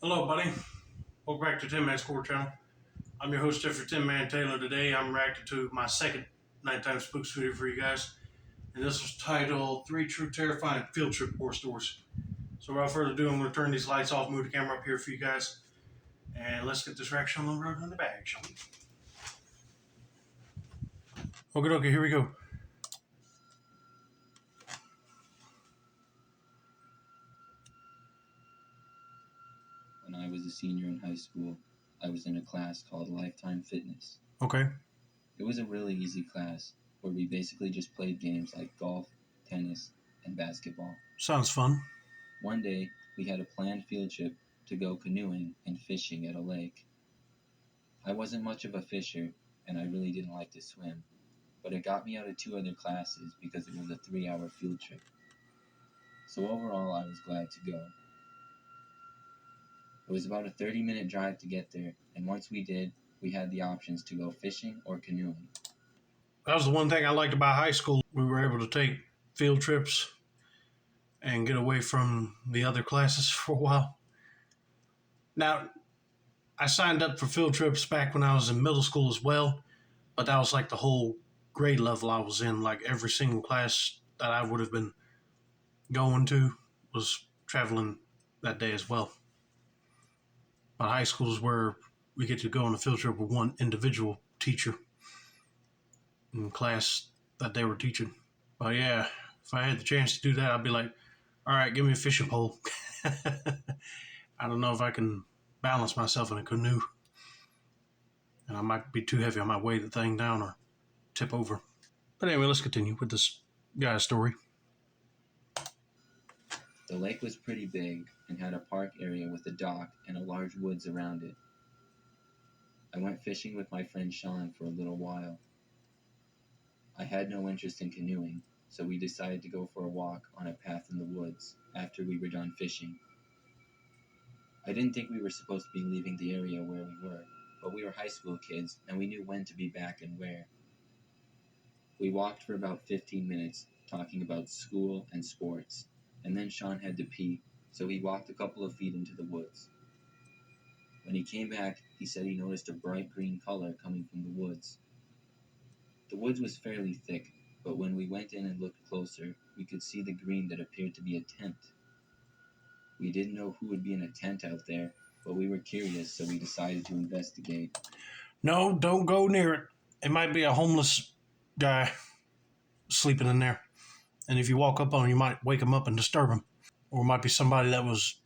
Hello, buddy. Welcome back to Tin Man Score Channel. I'm your host, Jeffrey Tin Man Taylor. Today, I'm reacting to my second nighttime Spooks video for you guys, and this was titled Three True Terrifying Field Trip Horror Stories. So, without further ado, I'm going to turn these lights off, move the camera up here for you guys, and let's get this reaction on the road in the bag, shall we? Okay, here we go. When I was a senior in high school, I was in a class called Lifetime Fitness. Okay. It was a really easy class where we basically just played games like golf, tennis, and basketball. Sounds fun. One day, we had a planned field trip to go canoeing and fishing at a lake. I wasn't much of a fisher, and I really didn't like to swim, but it got me out of two other classes because it was a 3-hour field trip. So overall, I was glad to go. It was about a 30-minute drive to get there, and once we did, we had the options to go fishing or canoeing. That was the one thing I liked about high school. We were able to take field trips and get away from the other classes for a while. Now, I signed up for field trips back when I was in middle school as well, but that was like the whole grade level I was in. Like every single class that I would have been going to was traveling that day as well. But high school is where we get to go on a field trip with one individual teacher in class that they were teaching. But yeah, if I had the chance to do that, I'd be like, all right, give me a fishing pole. I don't know if I can balance myself in a canoe. And I might be too heavy. I might weigh the thing down or tip over. But anyway, let's continue with this guy's story. The lake was pretty big and had a park area with a dock and a large woods around it. I went fishing with my friend Sean for a little while. I had no interest in canoeing, so we decided to go for a walk on a path in the woods after we were done fishing. I didn't think we were supposed to be leaving the area where we were, but we were high school kids and we knew when to be back and where. We walked for about 15 minutes talking about school and sports, and then Sean had to pee, so he walked a couple of feet into the woods. When he came back, he said he noticed a bright green color coming from the woods. The woods was fairly thick, but when we went in and looked closer, we could see the green that appeared to be a tent. We didn't know who would be in a tent out there, but we were curious, so we decided to investigate. No, don't go near it. It might be a homeless guy sleeping in there. And if you walk up on him, you might wake him up and disturb him. Or it might be somebody that was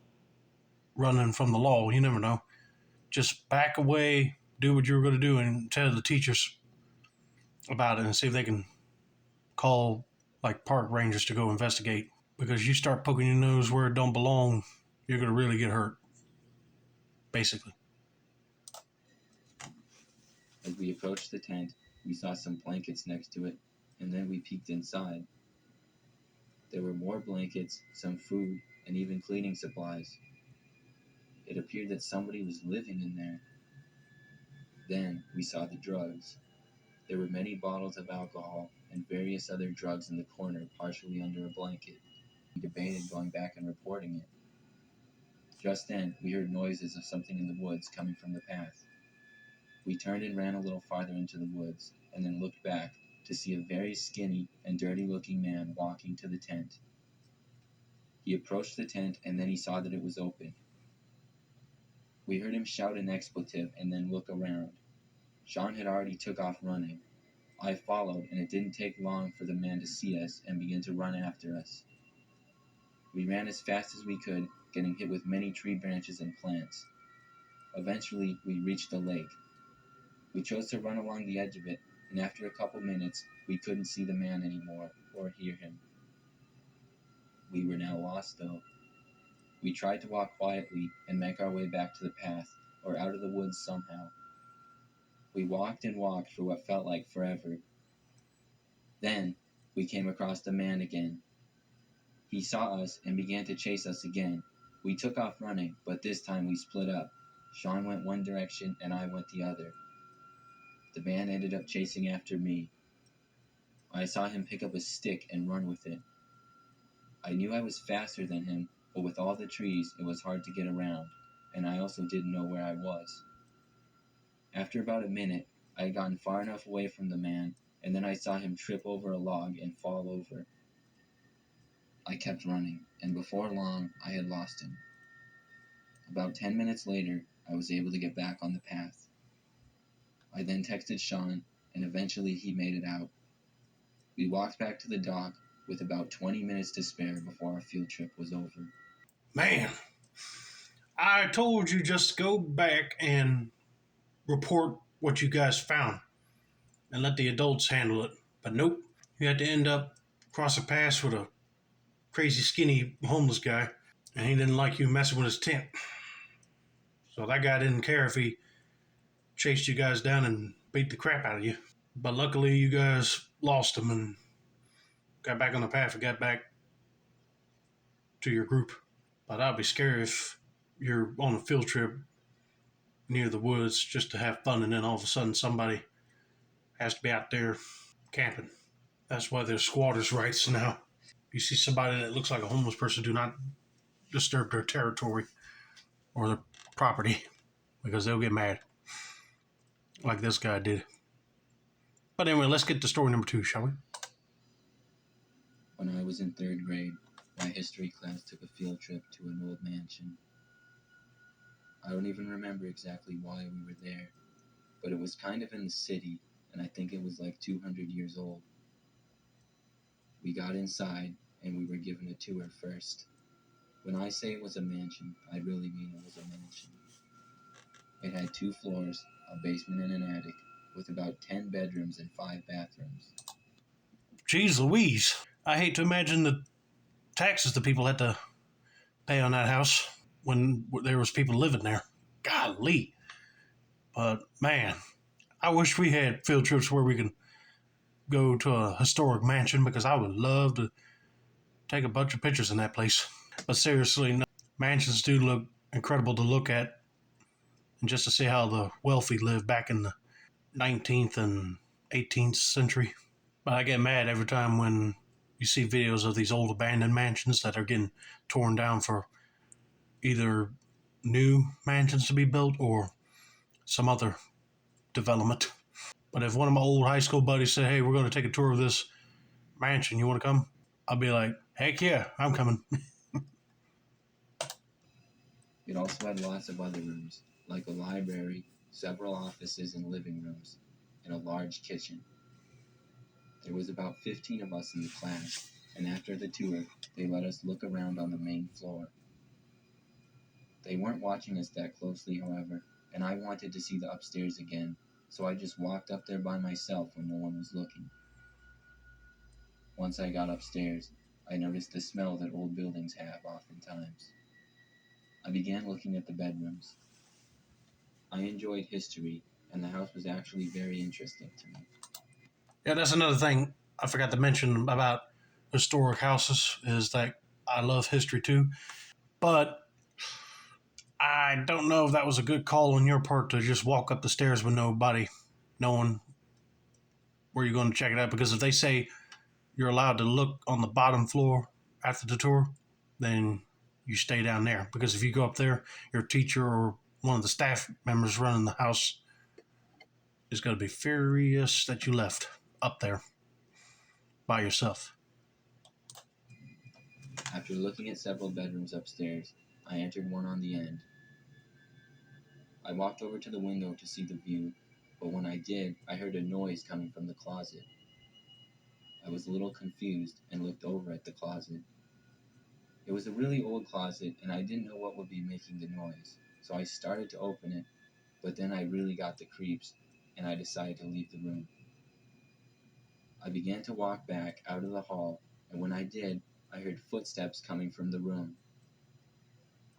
running from the law. You never know. Just back away, do what you were going to do, and tell the teachers about it and see if they can call like park rangers to go investigate. Because you start poking your nose where it don't belong, you're going to really get hurt. Basically. As we approached the tent, we saw some blankets next to it, and then we peeked inside. There were more blankets, some food, and even cleaning supplies. It appeared that somebody was living in there. Then we saw the drugs. There were many bottles of alcohol and various other drugs in the corner, partially under a blanket. We debated going back and reporting it. Just then, we heard noises of something in the woods coming from the path. We turned and ran a little farther into the woods, and then looked back to see a very skinny and dirty-looking man walking to the tent. He approached the tent, and then he saw that it was open. We heard him shout an expletive and then look around. Sean had already took off running. I followed, and it didn't take long for the man to see us and begin to run after us. We ran as fast as we could, getting hit with many tree branches and plants. Eventually, we reached the lake. We chose to run along the edge of it, and after a couple minutes, we couldn't see the man anymore or hear him. We were now lost, though. We tried to walk quietly and make our way back to the path, or out of the woods somehow. We walked and walked for what felt like forever. Then, we came across the man again. He saw us and began to chase us again. We took off running, but this time we split up. Sean went one direction and I went the other. The man ended up chasing after me. I saw him pick up a stick and run with it. I knew I was faster than him, but with all the trees, it was hard to get around. and I also didn't know where I was. After about a minute, I had gotten far enough away from the man, and then I saw him trip over a log and fall over. I kept running, and before long, I had lost him. About 10 minutes later, I was able to get back on the path. I then texted Sean, and eventually he made it out. We walked back to the dock with about 20 minutes to spare before our field trip was over. Man, I told you just go back and report what you guys found and let the adults handle it. But nope, you had to end up crossing paths with a crazy skinny homeless guy, and he didn't like you messing with his tent. So that guy didn't care if he chased you guys down and beat the crap out of you. But luckily, you guys lost him and got back on the path and got back to your group. But I'd be scared if you're on a field trip near the woods just to have fun and then all of a sudden somebody has to be out there camping. That's why there's squatters' rights now. You see somebody that looks like a homeless person, do not disturb their territory or their property because they'll get mad, like this guy did. But anyway, let's get to story number 2, shall we? When I was in 3rd grade, my history class took a field trip to an old mansion. I don't even remember exactly why we were there, but it was kind of in the city, and I think it was like 200 years old. We got inside, and we were given a tour first. When I say it was a mansion, I really mean it was a mansion. It had 2 floors, a basement and an attic, with about 10 bedrooms and 5 bathrooms. Jeez Louise. I hate to imagine the taxes the people had to pay on that house when there was people living there. Golly. But man, I wish we had field trips where we could go to a historic mansion because I would love to take a bunch of pictures in that place. But seriously, no, mansions do look incredible to look at, and just to see how the wealthy lived back in the 19th and 18th century. But I get mad every time when you see videos of these old abandoned mansions that are getting torn down for either new mansions to be built or some other development. But if one of my old high school buddies said, hey, we're going to take a tour of this mansion, you want to come? I'll be like, heck yeah, I'm coming. It also had lots of other rooms, like a library, several offices and living rooms, and a large kitchen. There was about 15 of us in the class, and after the tour, they let us look around on the main floor. They weren't watching us that closely, however, and I wanted to see the upstairs again, so I just walked up there by myself when no one was looking. Once I got upstairs, I noticed the smell that old buildings have oftentimes. I began looking at the bedrooms. I enjoyed history, and the house was actually very interesting to me. Yeah, that's another thing I forgot to mention about historic houses is that I love history too. But I don't know if that was a good call on your part to just walk up the stairs with nobody knowing where you're going to check it out. Because if they say you're allowed to look on the bottom floor after the tour, then you stay down there. Because if you go up there, your teacher or one of the staff members running the house is going to be furious that you left up there by yourself. After looking at several bedrooms upstairs, I entered one on the end. I walked over to the window to see the view, but when I did, I heard a noise coming from the closet. I was a little confused and looked over at the closet. It was a really old closet, and I didn't know what would be making the noise, so I started to open it, but then I really got the creeps, and I decided to leave the room. I began to walk back out of the hall, and when I did, I heard footsteps coming from the room.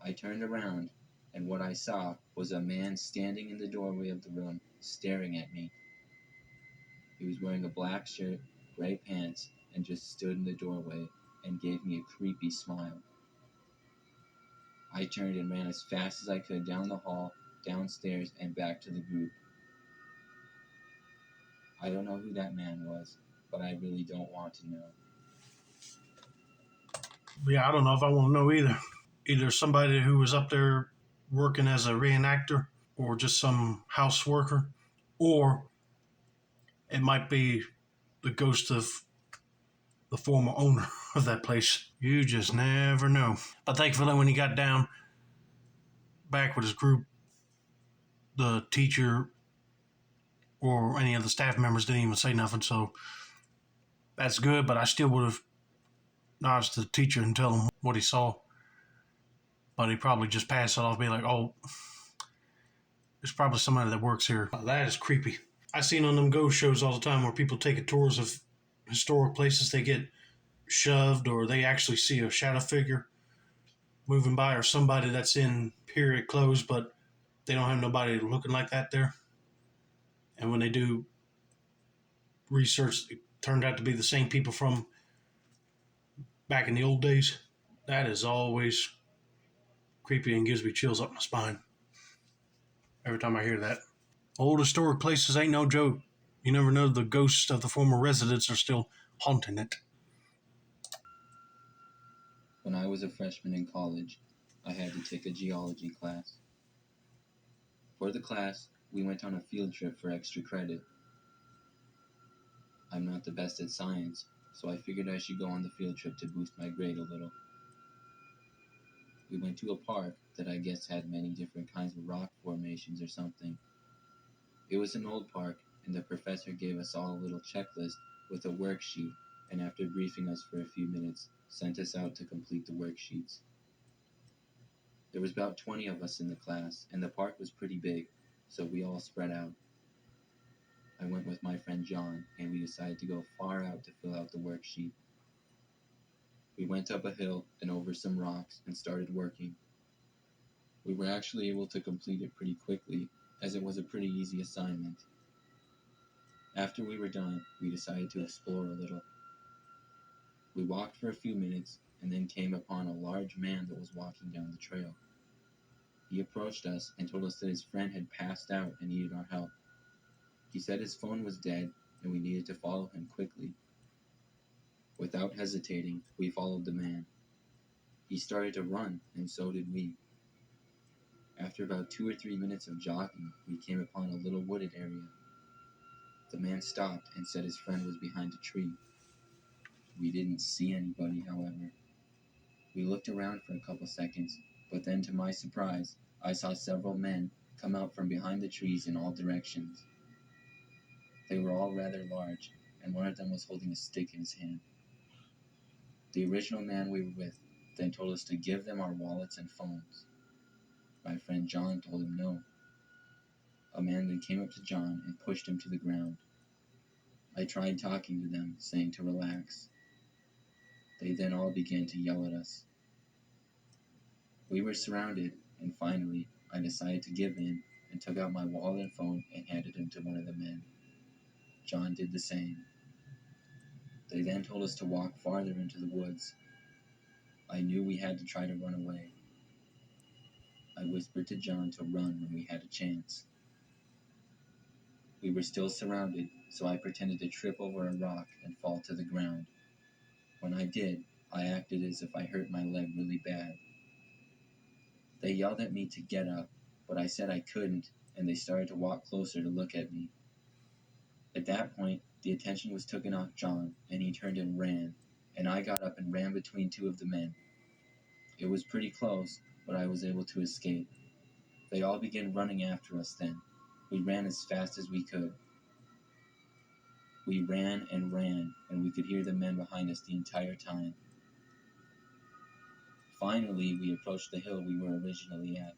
I turned around, and what I saw was a man standing in the doorway of the room, staring at me. He was wearing a black shirt, gray pants, and just stood in the doorway and gave me a creepy smile. I turned and ran as fast as I could down the hall, downstairs, and back to the group. I don't know who that man was, but I really don't want to know. Yeah, I don't know if I want to know either. Either somebody who was up there working as a reenactor or just some house worker, or it might be the ghost of the former owner of that place. You just never know. But thankfully, when he got down back with his group, the teacher or any of the staff members didn't even say nothing, so that's good. But I still would have nudged the teacher and tell him what he saw. But he probably just passed it off, be like, "Oh, there's probably somebody that works here." That is creepy. I seen on them ghost shows all the time where people take tours of historic places. They get shoved, or they actually see a shadow figure moving by, or somebody that's in period clothes, but they don't have nobody looking like that there. And when they do research, it turned out to be the same people from back in the old days. That is always creepy and gives me chills up my spine every time I hear that. Old historic places ain't no joke. You never know, the ghosts of the former residents are still haunting it. When I was a freshman in college, I had to take a geology class. For the class, we went on a field trip for extra credit. I'm not the best at science, so I figured I should go on the field trip to boost my grade a little. We went to a park that I guess had many different kinds of rock formations or something. It was an old park, and the professor gave us all a little checklist with a worksheet, and after briefing us for a few minutes, sent us out to complete the worksheets. There was about 20 of us in the class, and the park was pretty big, so we all spread out. I went with my friend John, and we decided to go far out to fill out the worksheet. We went up a hill and over some rocks and started working. We were actually able to complete it pretty quickly, as it was a pretty easy assignment. After we were done, we decided to explore a little. We walked for a few minutes and then came upon a large man that was walking down the trail. He approached us and told us that his friend had passed out and needed our help. He said his phone was dead and we needed to follow him quickly. Without hesitating, we followed the man. He started to run, and so did we. After about 2 or 3 minutes of jogging, we came upon a little wooded area. The man stopped and said his friend was behind a tree. We didn't see anybody, however. We looked around for a couple seconds, but then to my surprise, I saw several men come out from behind the trees in all directions. They were all rather large, and one of them was holding a stick in his hand. The original man we were with then told us to give them our wallets and phones. My friend John told him no. A man then came up to John and pushed him to the ground. I tried talking to them, saying to relax. They then all began to yell at us. We were surrounded, and finally, I decided to give in and took out my wallet and phone and handed them to one of the men. John did the same. They then told us to walk farther into the woods. I knew we had to try to run away. I whispered to John to run when we had a chance. We were still surrounded, so I pretended to trip over a rock and fall to the ground. When I did, I acted as if I hurt my leg really bad. They yelled at me to get up, but I said I couldn't, and they started to walk closer to look at me. At that point, the attention was taken off John, and he turned and ran, and I got up and ran between two of the men. It was pretty close, but I was able to escape. They all began running after us then. We ran as fast as we could. We ran, and we could hear the men behind us the entire time. Finally, we approached the hill we were originally at.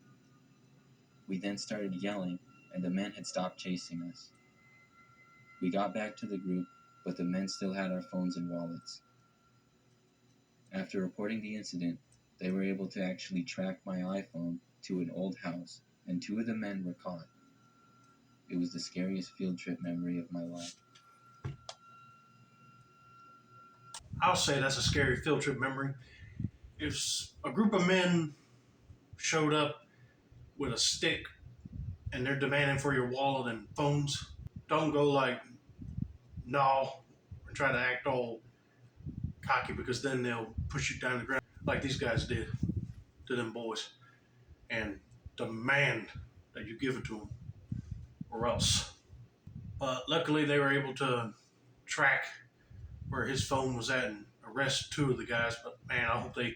We then started yelling, and the men had stopped chasing us. We got back to the group, but the men still had our phones and wallets. After reporting the incident, they were able to actually track my iPhone to an old house, and two of the men were caught. It was the scariest field trip memory of my life. I'll say that's a scary field trip memory. If a group of men showed up with a stick and they're demanding for your wallet and phones, don't go like, no, and try to act all cocky, because then they'll push you down the ground like these guys did to them boys. And demand that you give it to them, or else. But luckily, they were able to track where his phone was at and arrest 2 of the guys. But man, I hope they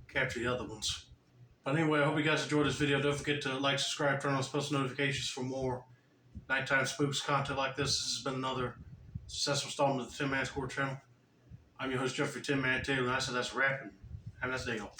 capture the other ones. But anyway, I hope you guys enjoyed this video. Don't forget to like, subscribe, turn on post notifications for more nighttime spooks content like this. This has been another successful installment of the Tin Man Score channel. I'm your host, Jeffrey Tin Man Taylor, and I said that's a wrap, and have a nice day, y'all.